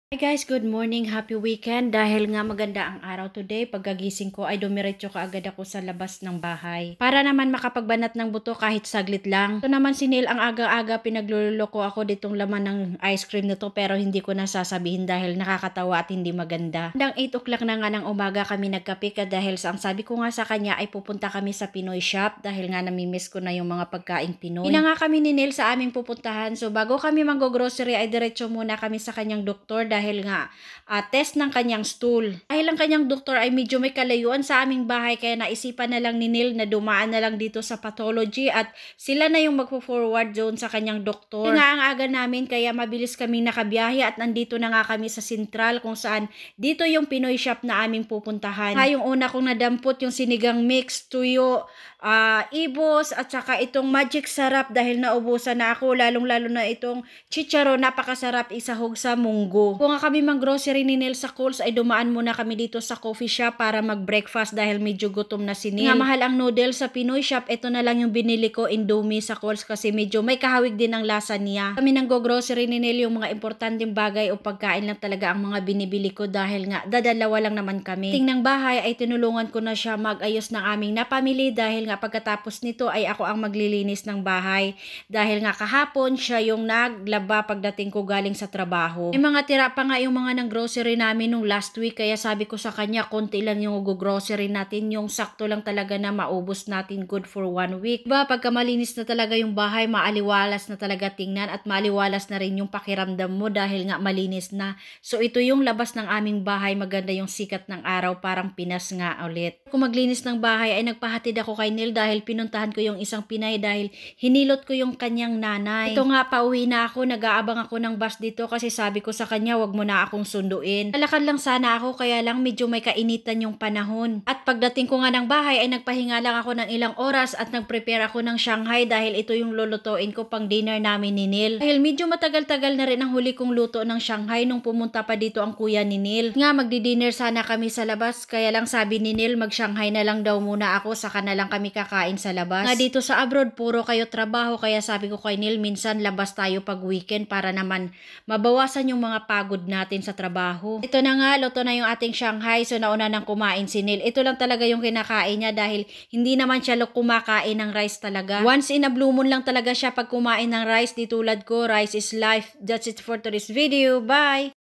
Hi guys, good morning, happy weekend. Dahil nga maganda ang araw today, pagkagising ko ay dumiretso kaagad ako sa labas ng bahay. Para naman makapagbanat ng buto kahit saglit lang. Ito naman si Neil, ang aga-aga pinagluloko ako ditong laman ng ice cream na to, pero hindi ko nasasabihin dahil nakakatawa at hindi maganda. Hanggang 8 o'clock na nga ng umaga kami nagkape dahil ang sabi ko nga sa kanya ay pupunta kami sa Pinoy shop dahil nga namimiss ko na yung mga pagkaing Pinoy. Ina nga kami ni Neil sa aming pupuntahan, so bago kami mag-grocery ay diretso muna kami sa kanyang doktor dahil nga test ng kanyang stool. Dahil ang kanyang doktor ay medyo may kalayuan sa aming bahay, kaya naisipan na lang ni Neil na dumaan na lang dito sa pathology at sila na yung magpo-forward zone sa kanyang doktor. Nga ang aga namin kaya mabilis kaming nakabiyahe at nandito na nga kami sa Central kung saan dito yung Pinoy shop na aming pupuntahan. Yung una kong nadampot yung sinigang mix, tuyo, ibos at saka itong magic sarap dahil naubusan na ako, lalong-lalo na itong chicharo, napakasarap isahog sa munggo. Kung nga kami mag-grocery ni Neil sa Coles ay dumaan muna kami dito sa coffee shop para mag-breakfast dahil medyo gutom na si Neil. Nga mahal ang noodles sa Pinoy shop, ito na lang yung binili ko, Indomie sa Coles kasi medyo may kahawig din ang lasa niya. Kami nang go-grocery ni Neil, yung mga importanteng bagay o pagkain lang talaga ang mga binibili ko dahil nga dadalawa lang naman kami. Tingnan bahay ay tinulungan ko na siya mag-ayos ng aming napamili dahil nga pagkatapos nito ay ako ang maglilinis ng bahay dahil nga kahapon siya yung naglaba pagdating ko galing sa trabaho. May mga tira pa nga yung mga ng grocery namin nung last week kaya sabi ko sa kanya konti lang yung grocery natin, yung sakto lang talaga na maubos natin good for 1 week. Diba pagka malinis na talaga yung bahay, maaliwalas na talaga tingnan at maaliwalas na rin yung pakiramdam mo dahil nga malinis na. So ito yung labas ng aming bahay, maganda yung sikat ng araw, parang Pinas nga ulit. Kung maglinis ng bahay ay nagpahatid ako kay Neil dahil pinuntahan ko yung isang Pinay dahil hinilot ko yung kanyang nanay. Ito nga, pauwi na ako, nag-aabang ako ng bus dito kasi sabi ko sa kanya wag mo na akong sunduin. Lalakad lang sana ako kaya lang medyo may kainitan yung panahon. At pagdating ko nga ng bahay ay nagpahinga lang ako ng ilang oras at nag-prepare ako ng Shanghai dahil ito yung lulutuin ko pang dinner namin ni Neil. Dahil medyo matagal-tagal na rin ang huli kong luto ng Shanghai nung pumunta pa dito ang kuya ni Neil. Nga magdi-dinner sana kami sa labas kaya lang sabi ni Neil mag-Shanghai na lang daw muna ako, saka na lang kami kakain sa labas. Nga dito sa abroad puro kayo trabaho kaya sabi ko kay Neil minsan labas tayo pag weekend para naman mabawasan yung mga pagod natin sa trabaho. Ito na nga, luto na yung ating Shanghai, so nauna nang kumain si Neil. Ito lang talaga yung kinakain niya dahil hindi naman siya kumakain ng rice talaga. Once in a blue moon lang talaga siya pag kumain ng rice, di tulad ko, rice is life. That's it for today's video. Bye!